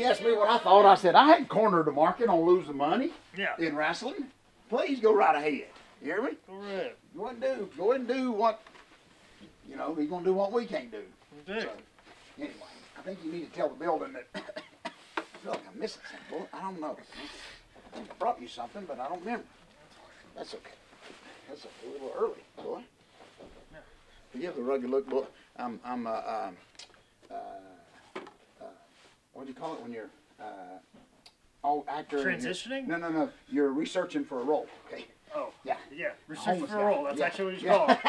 asked me what I thought, I said I hadn't cornered the market on losing money in wrestling. Please go right ahead. You hear me? Go ahead. Go ahead and do what, you know, he's going to do what we can't do. Okay. So, anyway, I think you need to tell the building that I feel like I'm missing something. I don't know. I brought you something, but I don't remember. That's okay. That's a little early, boy. Yeah. Forgive the rugged look, boy. What do you call it when you're actor? Transitioning? No. You're researching for a role. Okay. Oh. Yeah. Yeah. Researching for a role. That's actually what you yeah. call it.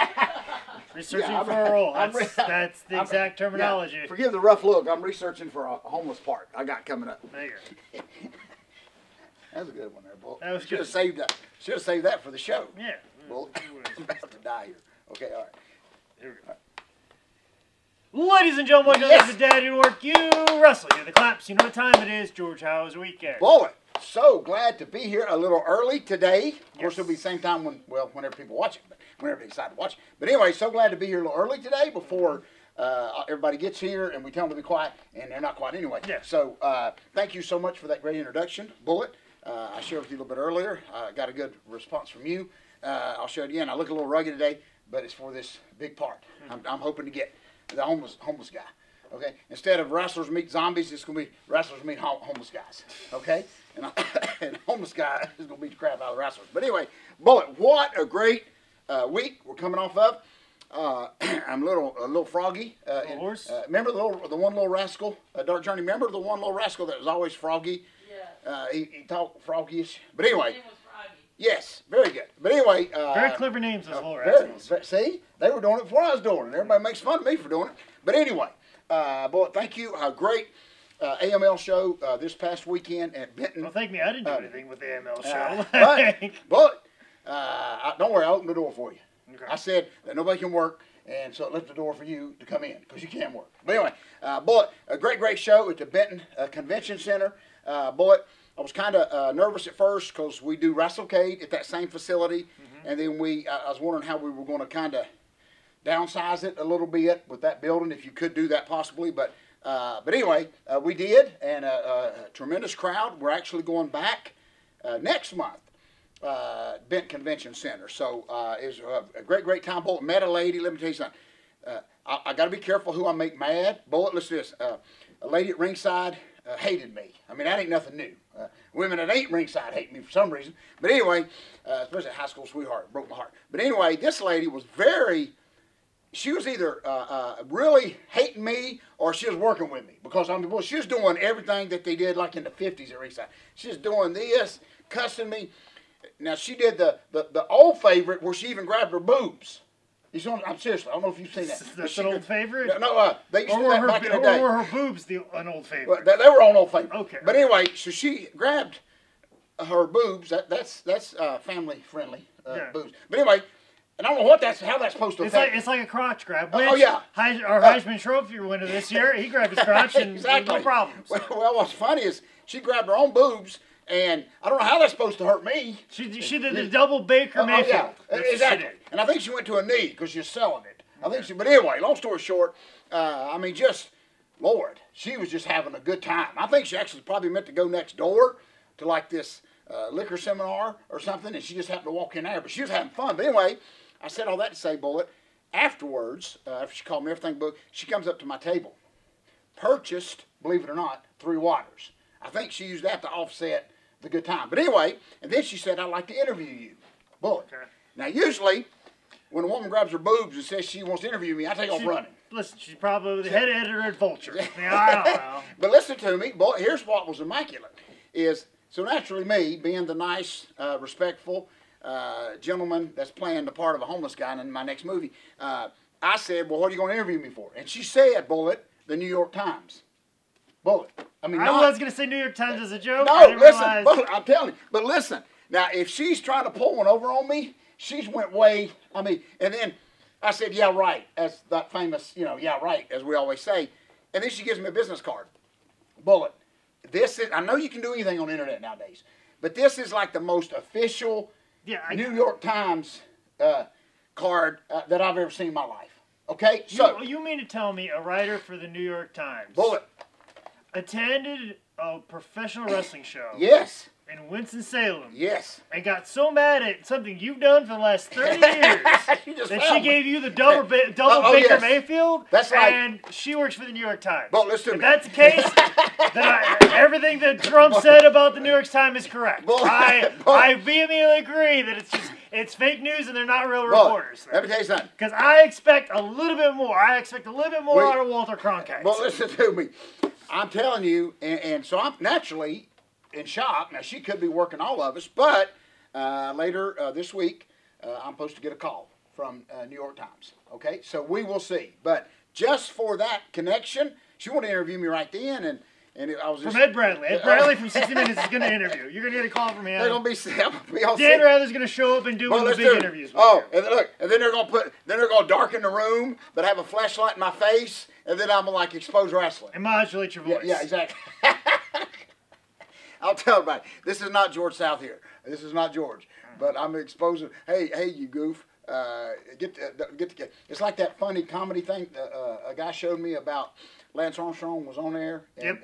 Researching for a role. That's the exact terminology. Yeah. Forgive the rough look. I'm researching for a homeless part I got coming up. There you go. That was a good one there, Bull. That was should good. Have saved that. Should have saved that for the show. Yeah. Bull. I'm about to die here. Okay, all right. Here we go. Ladies and gentlemen, welcome to the Daddy Work You Wrestle. Hear the claps. You know what time it is. George, how was the weekend? Boy, so glad to be here a little early today. Of course, it'll be the same time whenever people watch it, but whenever they decide to watch it. But anyway, so glad to be here a little early today before everybody gets here and we tell them to be quiet, and they're not quiet anyway. Yeah. So thank you so much for that great introduction, Bullet. I shared with you a little bit earlier. Got a good response from you. I'll show it again. I look a little rugged today, but it's for this big part. I'm hoping to get the homeless guy. Okay, instead of wrestlers meet zombies, it's going to be wrestlers meet homeless guys. Okay, and homeless guy is going to beat the crap out of the wrestlers. But anyway, Bullet, what a great week we're coming off of. I'm a little froggy. Remember the one little rascal, Dark Journey? Remember the one little rascal that was always froggy? Yeah. He talked froggy-ish. But anyway. His name was Froggy. Yes, very good. But anyway. Very clever names, those little rascals. See, they were doing it before I was doing it. Everybody makes fun of me for doing it. But anyway, boy, thank you. A great AML show this past weekend at Benton. Well, thank me. I didn't do anything with the AML show. But don't worry, I opened the door for you. Okay. I said that nobody can work, and so it left the door for you to come in because you can work. But anyway, boy, a great show at the Benton Convention Center. Boy, I was kind of nervous at first because we do WrestleCade at that same facility, and then I was wondering how we were going to kind of downsize it a little bit with that building, if you could do that possibly. But anyway, we did, and a tremendous crowd. We're actually going back next month. Benton Convention Center. So it was a great time. Bullet met a lady. Let me tell you something. I got to be careful who I make mad. Bullet, listen to this. A lady at ringside hated me. I mean, that ain't nothing new. Women that ain't ringside hate me for some reason. But anyway, especially a high school sweetheart, it broke my heart. But anyway, this lady was she was either really hating me or she was working with me, because she was doing everything that they did like in the 50s at ringside. She was doing this, cussing me. Now, she did the old favorite where she even grabbed her boobs. I'm seriously, I don't know if you've seen that. That's an old favorite? No, they used to do that back in the day. Or were her boobs an old favorite? Well, they were on old favorite. Okay. But anyway, so she grabbed her boobs. That's family friendly boobs. But anyway, and I don't know how that's supposed to affect. It's like a crotch grab. Oh yeah. Our Heisman Trophy winner this year, he grabbed his crotch and exactly. No problems. Well, what's funny is she grabbed her own boobs. And I don't know how that's supposed to hurt me. She did the double Baker Mayfield. Yeah, exactly. And I think she went to a knee because she's selling it. But anyway, long story short, Lord, she was just having a good time. I think she actually probably meant to go next door to like this liquor seminar or something, and she just happened to walk in there. But she was having fun. But anyway, I said all that to say, Bullet, afterwards, after she called me everything book, she comes up to my table, purchased, believe it or not, 3 waters. I think she used that to offset the good time. But anyway, and then she said, I'd like to interview you. Bullet. Okay. Now, usually, when a woman grabs her boobs and says she wants to interview me, I take off running. Listen, she's probably the head editor at Vulture. I don't know. But listen to me. Boy, here's what was immaculate. So naturally me, being the nice, respectful gentleman that's playing the part of a homeless guy in my next movie, I said, well, what are you going to interview me for? And she said, Bullet, the New York Times. Bullet. I was going to say New York Times as a joke. No, listen, Bullet, I'm telling you. But listen, now if she's trying to pull one over on me, she's went way, and then I said, yeah, right, as that famous, yeah, right, as we always say. And then she gives me a business card. Bullet, I know you can do anything on the internet nowadays, but this is like the most official New York Times card that I've ever seen in my life. Okay? You mean to tell me a writer for the New York Times Bullet attended a professional wrestling show Yes. in Winston-Salem. Yes. And got so mad at something you've done for the last 30 years that she gave you the double Baker yes. Mayfield. That's right. And she works for the New York Times. Well, listen to if me. that's the case, then everything that Trump said about the New York Times is correct. Well, I vehemently agree that it's fake news and they're not real reporters. Let me tell you something. Because I expect a little bit more. I expect a little bit more out of Walter Cronkite. Well, listen to me. I'm telling you, and so I'm naturally in shock. Now, she could be working all of us, but later this week, I'm supposed to get a call from New York Times. Okay, so we will see. But just for that connection, she wanted to interview me right then, and I was just... From Ed Bradley. Ed Bradley from 60 Minutes is going to interview. You're going to get a call from him. They're going to be all Dan Rather's going to show up and do one of the big interviews. And look, and then they're going to darken the room, but have a flashlight in my face, and then I'm going to like expose wrestling. And modulate your voice. Yeah, exactly. I'll tell everybody, this is not George South here. This is not George. But I'm exposing, hey, you goof. Get. It's like that funny comedy thing a guy showed me about Lance Armstrong was on there. And,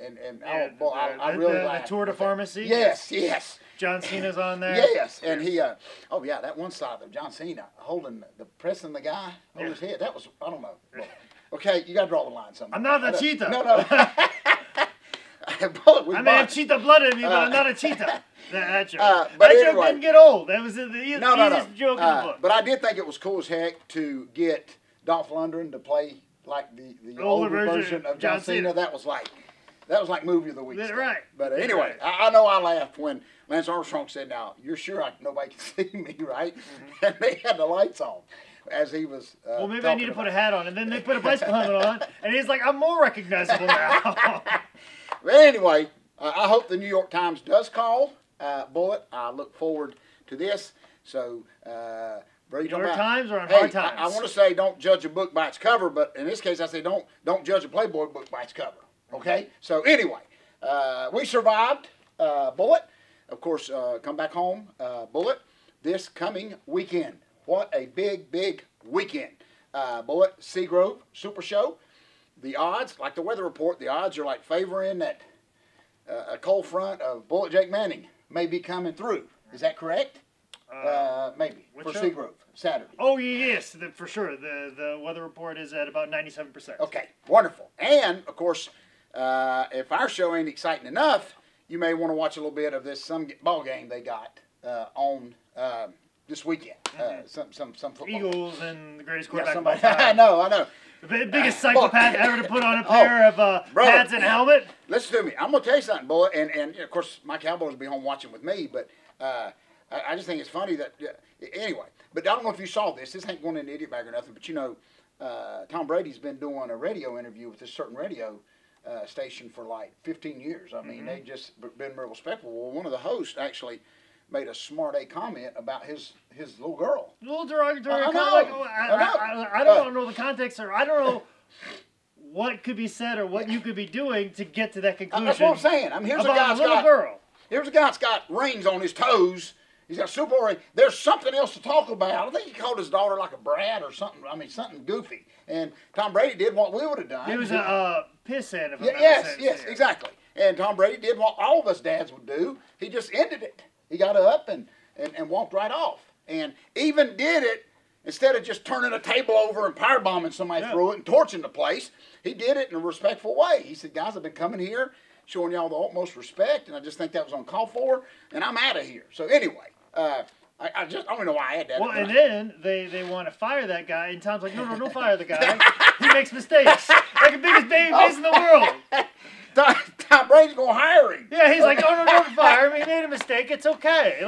yep. I really laughed. The Tour de Pharmacy? Yes. John Cena's on there? Yes, and he, that one side of John Cena holding, pressing the guy on his head. That was, I don't know. Well, okay, you got to draw the line somewhere. I'm not a cheetah. No. I may have cheetah blood in me, but I'm not a cheetah. That joke. But that anyway, joke didn't get old. That was the easiest joke in the book. But I did think it was cool as heck to get Dolph Lundgren to play like the older version of John Cena. That was like movie of the week. Right. But anyway, I know I laughed when Lance Armstrong said, "Now you're sure nobody can see me, right?" Mm-hmm. And they had the lights on as he was. Well, maybe I need to put a hat on, and then they put a bicycle helmet on, and he's like, "I'm more recognizable now." But anyway, I hope the New York Times does call Bullet. I look forward to this. So, New York Times or on Hard Times? I want to say don't judge a book by its cover, but in this case, I say don't judge a Playboy book by its cover. Okay. So anyway, we survived Bullet. Of course, come back home, Bullet. This coming weekend. What a big weekend. Bullet Seagrove Super Show. The odds, like the weather report, the odds are like favoring that a cold front of Bullet Jake Manning may be coming through. Is that correct? Maybe for Seagrove Saturday. Oh yes, for sure. The weather report is at about 97%. Okay, wonderful. And of course, if our show ain't exciting enough, you may want to watch a little bit of this some ball game they got on this weekend. Some football. Eagles and the greatest quarterback. Somebody. I know. The biggest psychopath ever to put on a pair of pads and a helmet. Listen to me. I'm going to tell you something, Bullet. And of course, my Cowboys will be home watching with me. But I just think it's funny that, anyway. But I don't know if you saw this. This ain't going in the idiot bag or nothing. But, you know, Tom Brady's been doing a radio interview with this certain radio station for like 15 years. I mean, they've just been real respectful. Well, one of the hosts actually made a smart comment about his little girl. A little derogatory I comment. I don't know the context, or I don't know what could be said or what you could be doing to get to that conclusion. That's what I'm saying. I mean, here's about a little girl. Here's a guy that's got rings on his toes. He's got Super Bowl ring. There's something else to talk about. I think he called his daughter like a brat or something. I mean, something goofy. And Tom Brady did what we would have done. He was a pissant. Yes, exactly. And Tom Brady did what all of us dads would do. He just ended it. He got up and walked right off. And even did it, instead of just turning a table over and firebombing somebody through it and torching the place, he did it in a respectful way. He said, guys, I've been coming here, showing y'all the utmost respect, and I just think that was uncalled for, and I'm out of here. So anyway, I don't know why I had that. Well, and then they want to fire that guy, and Tom's like, no, don't fire the guy. He makes mistakes. Like the biggest baby face in the world. Tom Brady's going to hire him. Yeah, he's like, no, don't fire him. He made a mistake. It's okay.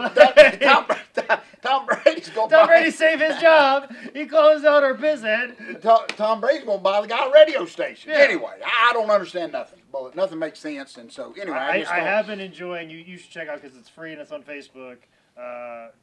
Tom Brady's going to Tom Brady saved his job. He calls out our pissant. Tom Brady's going to buy the guy a radio station. Yeah. Anyway, I don't understand nothing. But nothing makes sense. And so, anyway. I have been enjoying, you should check out because it's free and it's on Facebook,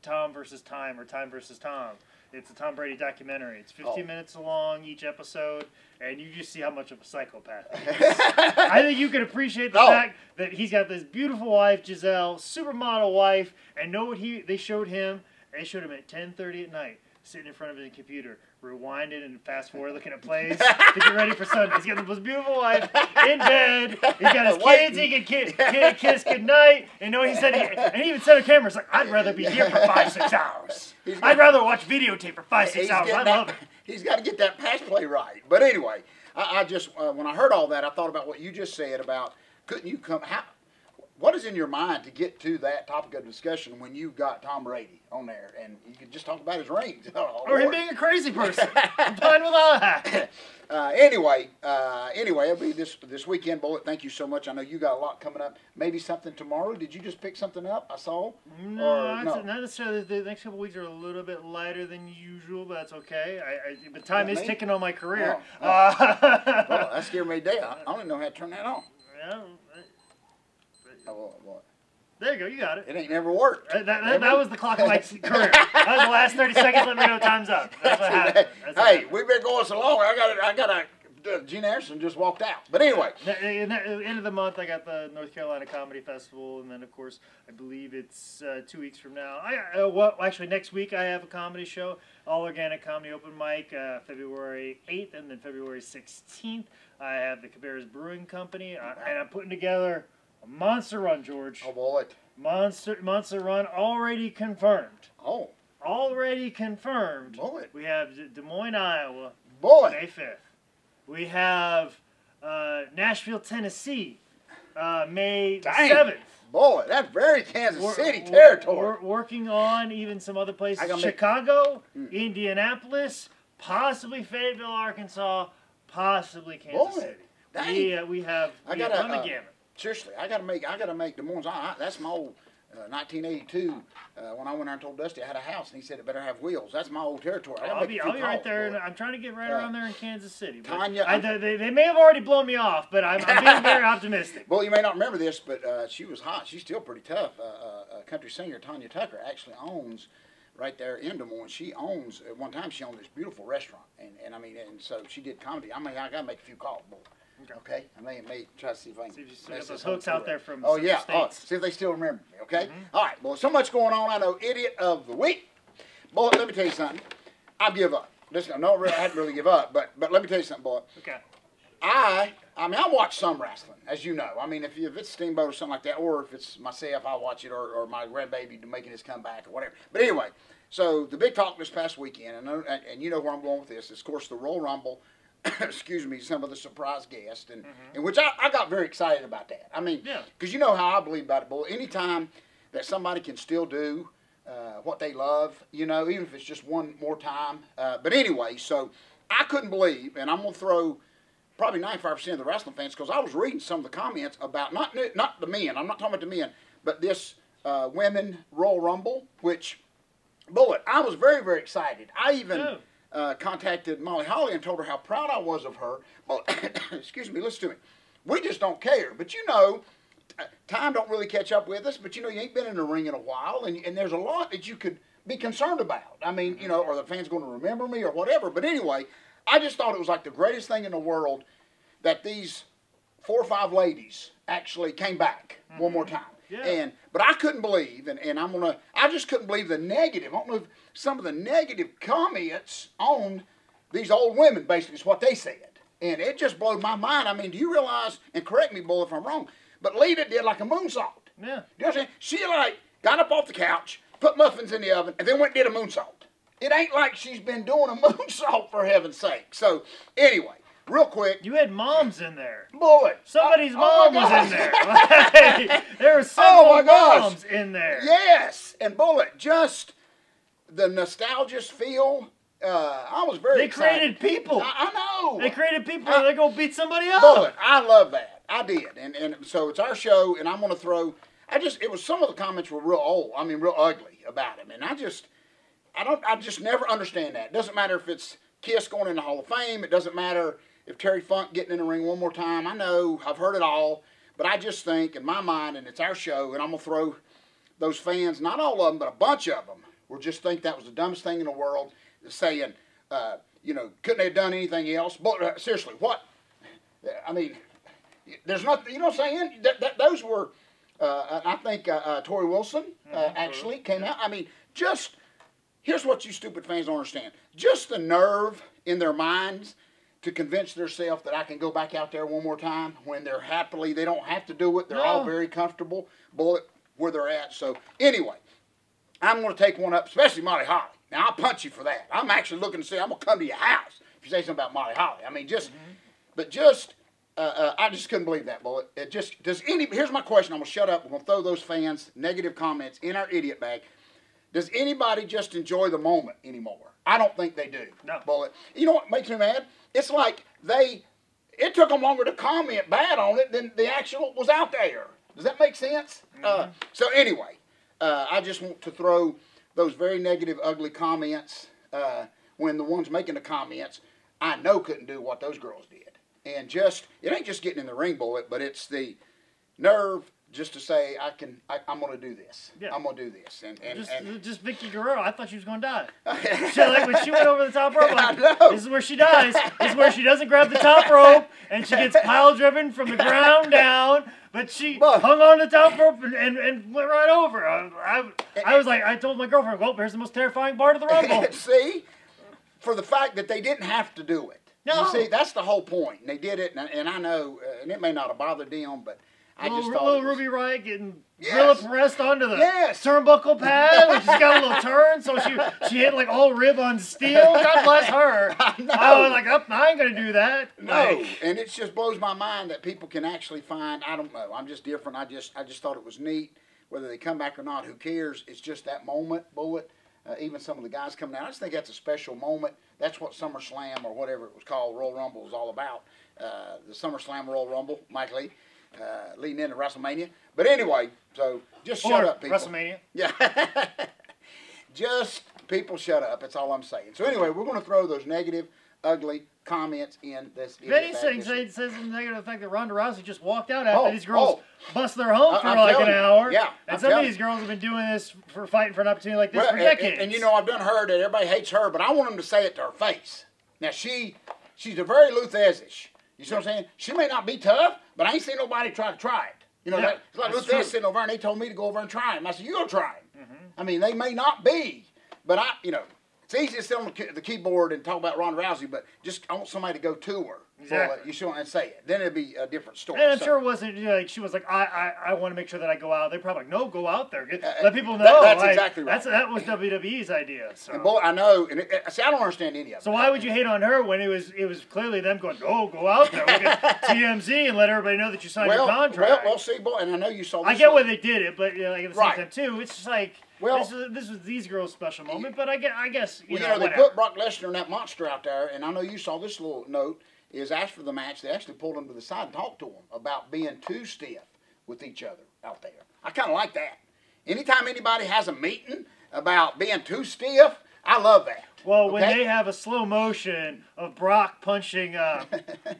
Tom versus Time or Time versus Tom. It's a Tom Brady documentary. It's 15 minutes long each episode, and you just see how much of a psychopath he is. I think you can appreciate the fact that he's got this beautiful wife, Giselle, supermodel wife, and know what they showed him? They showed him at 10:30 at night. sitting in front of his computer, rewinding and fast forward, looking at plays to get ready for Sunday. He's got the most beautiful wife in bed. He's got his kids. He can kiss goodnight. And he said, and he even said on camera, "It's like I'd rather be here for 5-6 hours. I'd rather watch videotape for 5-6 hours. I love it." He's got to get that pass play right. But anyway, I just when I heard all that, I thought about what you just said about couldn't you come? What is in your mind to get to that topic of discussion when you've got Tom Brady on there and you could just talk about his rings? Oh, or him being a crazy person. I'm fine with all that. Anyway, it'll be this weekend, Bullet. Thank you so much. I know you got a lot coming up. Maybe something tomorrow. Did you just pick something up? I saw. No, not necessarily. The next couple weeks are a little bit lighter than usual, but that's okay. But time is ticking on my career. Well, that scared me to death. I don't even know how to turn that on. Yeah. What? There you go. You got it. It ain't never worked. That was the clock of my career. That was the last 30 seconds. Let me know time's up. That's what happened. Hey, we've been going so long. I got a Gene Anderson just walked out. But anyway. At the end of the month, I got the North Carolina Comedy Festival. And then, of course, I believe it's 2 weeks from now. Actually, next week I have a comedy show. All Organic Comedy Open Mic, February 8th and then February 16th. I have the Cabarrus Brewing Company. And I'm putting together a monster run, George. Oh, boy. Monster run already confirmed. Oh. Already confirmed. Boy. We have Des Moines, Iowa. Boy. May 5th. We have Nashville, Tennessee, May 7th. Boy, that's very Kansas City territory. We're working on even some other places. Chicago, Indianapolis, possibly Fayetteville, Arkansas, possibly Kansas City. Dang. We have on the gamut. Seriously, I gotta make Des Moines. That's my old 1982. When I went there and told Dusty I had a house, and he said it better have wheels. That's my old territory. I'll be right there, and I'm trying to get right around there in Kansas City. Tanya, they may have already blown me off, but I'm being very optimistic. Well, you may not remember this, but she was hot. She's still pretty tough. Country singer Tanya Tucker actually owns right there in Des Moines. She owns at one time she owned this beautiful restaurant, and I mean, and so she did comedy. I gotta make a few calls, boy. Okay, I may try to see if I can. See if you still got those hooks out there from states. See if they still remember me. Okay. All right. Well, so much going on. I know idiot of the week. Boy, let me tell you something. I give up. Listen, I hadn't really give up, but let me tell you something, boy. Okay. I watch some wrestling, as you know. I mean, if it's Steamboat or something like that, or if it's myself, I watch it, or my grandbaby making his comeback or whatever. But anyway, so the big talk this past weekend, and you know where I'm going with this, is, of course, the Royal Rumble. Excuse me, some of the surprise guests, and which I got very excited about that. I mean, because you know how I believe about it, boy. Anytime that somebody can still do what they love, you know, even if it's just one more time. But anyway, so I couldn't believe, and I'm going to throw probably 95% of the wrestling fans, because I was reading some of the comments about, not the men, I'm not talking about the men, but this women Royal Rumble, which, boy, I was very, very excited. I even... contacted Molly Holly and told her how proud I was of her. Well, excuse me, listen to me. We just don't care. But you know, time don't really catch up with us. But you know, you ain't been in the ring in a while, and there's a lot that you could be concerned about. I mean, you know, are the fans going to remember me or whatever? But anyway, I just thought it was like the greatest thing in the world that these 4 or 5 ladies actually came back one more time. Yeah. But I couldn't believe, and I just couldn't believe the negative. I don't know if some of the negative comments on these old women, basically, is what they said. And it just blew my mind. I mean, do you realize, and correct me, Bull, if I'm wrong, but Lita did like a moonsault. Yeah. You know what I'm saying? She like got up off the couch, put muffins in the oven, and then went and did a moonsault. It ain't like she's been doing a moonsault, for heaven's sake. So, anyway. Real quick. You had moms in there. Boy. Somebody's mom was in there. Like, there were several moms in there. Yes. And Bullet, just the nostalgic feel. I was very excited. They created people. I know. They created people and they're going to beat somebody up. Bullet, I love that. I did. And so it's our show, and I'm going to throw, it was some of the comments were real old. I mean, real ugly about him. And I just never understand that. It doesn't matter if it's Kiss going in the Hall of Fame. It doesn't matter if Terry Funk getting in the ring one more time. I know, I've heard it all, but I just think, in my mind, and it's our show, and I'm going to throw those fans, not all of them, but a bunch of them, will just think that was the dumbest thing in the world, saying, you know, couldn't they have done anything else? But seriously, what? I mean, there's nothing, you know what I'm saying? Those were, I think Tori Wilson actually came out. I mean, just here's what you stupid fans don't understand. Just the nerve in their minds to convince themselves that I can go back out there one more time when they're happily, they don't have to do it. They're all very comfortable where they're at. So anyway, I'm going to take one up, especially Molly Holly. Now, I'll punch you for that. I'm actually looking to say I'm going to come to your house if you say something about Molly Holly. I mean, I just couldn't believe that, Bullet. Here's my question. I'm going to shut up. We're going to throw those fans' negative comments in our idiot bag. Does anybody just enjoy the moment anymore? I don't think they do. No. Bullet. You know what makes me mad? It's like it took them longer to comment bad on it than the actual was out there. Does that make sense? So anyway, I just want to throw those very negative, ugly comments when the ones making the comments I know couldn't do what those girls did. And it ain't just getting in the ring, Bullet, but it's the nerve just to say I'm going to do this. Yeah. I'm going to do this. And just Vicky Guerrero. I thought she was going to die. When she went over the top rope, like, this is where she dies. This is where she doesn't grab the top rope and she gets pile driven from the ground down. But she hung on the top rope and went right over. I was like, I told my girlfriend, well, here's the most terrifying part of the Rumble. See, for the fact that they didn't have to do it. No. You see, that's the whole point. And they did it, and I know, and it may not have bothered them, but I just thought little Ruby Riott getting pressed onto the turnbuckle pad, which has got a little turn, so she hit like all rib on steel. God bless her. I was like, I ain't gonna do that. No, and it just blows my mind that people can actually find. I don't know. I'm just different. I just thought it was neat. Whether they come back or not, who cares? It's just that moment, Bullet. Even some of the guys coming out, I just think that's a special moment. That's what SummerSlam or whatever it was called, Royal Rumble, was all about. The SummerSlam Royal Rumble, Mike Lee, leading into WrestleMania. But anyway, so just shut up, people. WrestleMania. Yeah. Just people shut up. That's all I'm saying. So anyway, we're going to throw those negative, ugly comments in this. Many things says something negative the fact that Ronda Rousey just walked out after these girls bust their hump for like an hour. Yeah, and some of these girls have been doing this for fighting for an opportunity like this for decades. And you know, I've done heard that everybody hates her, but I want them to say it to her face. Now she's a very Luthez-ish. You see what I'm saying? She may not be tough, but I ain't seen nobody try it. You know, it's like Luthez sitting over there, and they told me to go over and try him. I said, you go try him. I mean, they may not be, but it's easy to sit on the keyboard and talk about Ronda Rousey, but I want somebody to go to her. Exactly. You should and say it. Then it'd be a different story. And I'm sure it wasn't like she was like, I want to make sure that I go out. They're probably like, no, go out there. Let people know. That's exactly right. That was WWE's idea. So. And boy, I know. And see, I don't understand any of it. So why would you hate on her when it was clearly them going, go out there, look at TMZ and let everybody know that you signed your contract. Well, see, boy, and I know you saw. I get why they did it, but like at the same time too, it's just like. Well, this was these girls' special moment, but I guess you know, they put Brock Lesnar and that monster out there, and I know you saw this little note. Is after the match, they actually pulled him to the side and talked to him about being too stiff with each other out there. I kind of like that. Anytime anybody has a meeting about being too stiff, I love that. Well, when they have a slow motion of Brock punching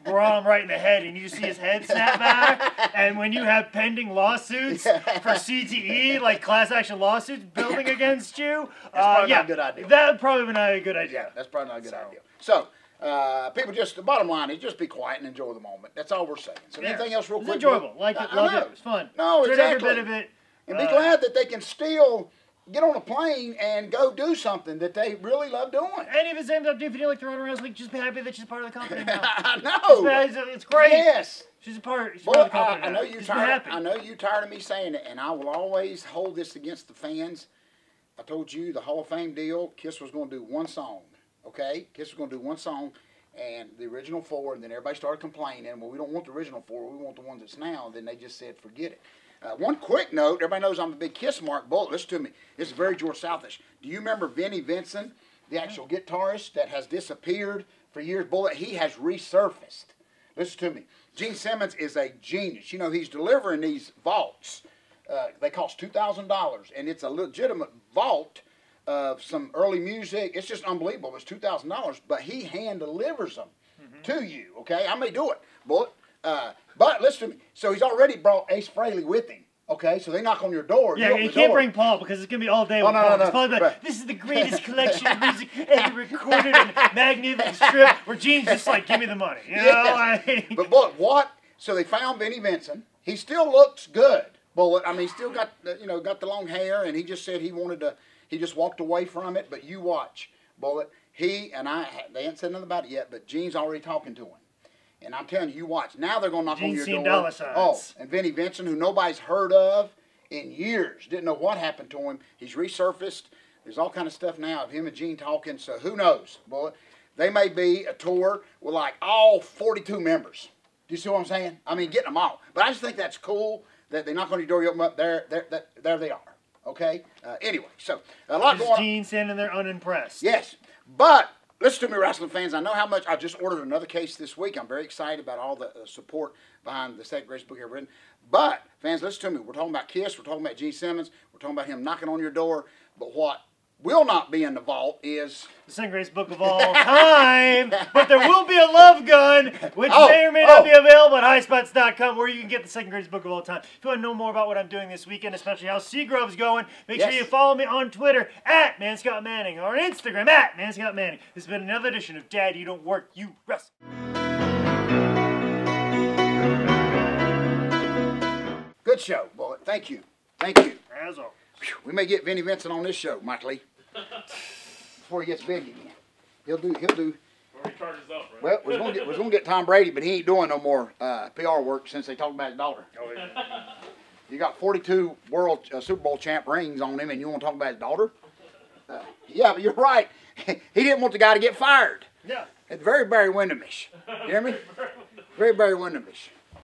Braun right in the head, and you see his head snap back, and when you have pending lawsuits for CTE, like class action lawsuits building against you, that's probably not a good idea. That probably not a good idea. Yeah, that's probably not a good idea. So. People the bottom line is just be quiet and enjoy the moment. That's all we're saying. So anything else real quick? It's enjoyable. Like it, love it. It was fun. No, exactly. Every bit of it. And be glad that they can still get on a plane and go do something that they really love doing. And if it's ends up doing like the Ronda Rousey, just be happy that she's part of the company now. I know. It's great. Yes. She's part of the company. I know you're tired. I know you're tired of me saying it, and I will always hold this against the fans. I told you the Hall of Fame deal. Kiss was going to do one song. Okay, Kiss was going to do one song. And the original four, and then everybody started complaining, well, we don't want the original four, we want the one that's now, and then they just said, forget it. One quick note, everybody knows I'm a big Kiss mark. Bullet, listen to me. This is very George Southish. Do you remember Vinnie Vincent, the actual guitarist that has disappeared for years? Bullet, he has resurfaced. Listen to me. Gene Simmons is a genius. You know, he's delivering these vaults. They cost $2,000, and it's a legitimate vault of some early music. It's just unbelievable. It's $2,000, but he hand delivers them to you. Okay, I may do it, Bullet. But listen to me. So he's already brought Ace Frehley with him. Okay, so they knock on your door. Yeah, you can't bring Paul because it's gonna be all day with Paul. It's probably like, this is the greatest collection of music ever recorded in Magnificent Strip. Where Gene's just like, give me the money. You know? But Bullet, what? So they found Vinnie Vincent. He still looks good. Bullet. I mean, he still got got the long hair, and he just said he wanted to. He just walked away from it, but you watch, Bullet. He and I, they ain't said nothing about it yet, but Gene's already talking to him. And I'm telling you, you watch. Now they're going to knock on your door. Dollar signs. Oh, and Vinnie Vincent, who nobody's heard of in years, didn't know what happened to him. He's resurfaced. There's all kind of stuff now of him and Gene talking, so who knows, Bullet. They may be a tour with like all 42 members. Do you see what I'm saying? I mean, getting them all. But I just think that's cool that they knock on your door, you open up, there they are. Okay? Anyway, so a lot going on. Gene standing there unimpressed. Yes, but listen to me, wrestling fans. I know how much. I just ordered another case this week. I'm very excited about all the support behind the second greatest book ever written. But, fans, listen to me. We're talking about Kiss. We're talking about Gene Simmons. We're talking about him knocking on your door. But what will not be in the vault is the second greatest book of all time. But there will be a Love Gun, which may or may not be available at highspots.com, where you can get the second greatest book of all time. If you want to know more about what I'm doing this weekend, especially how Seagrove's going, make sure you follow me on Twitter at @ManScottManning or on Instagram at @ManScottManning. This has been another edition of Dad, You Don't Work, You Wrestle. Good show, Bullet. Thank you. Thank you. As always. We may get Vinnie Vincent on this show, Mike Lee, before he gets big again. He'll do. Before he charges up, right? Well, we're gonna get Tom Brady, but he ain't doing no more PR work since they talked about his dollar. Oh, yeah. You got 42 world Super Bowl champ rings on him, and you want to talk about his daughter? Yeah, but you're right. He didn't want the guy to get fired. Yeah. It's very Barry Windhamish. You hear me? Very Barry Windhamish.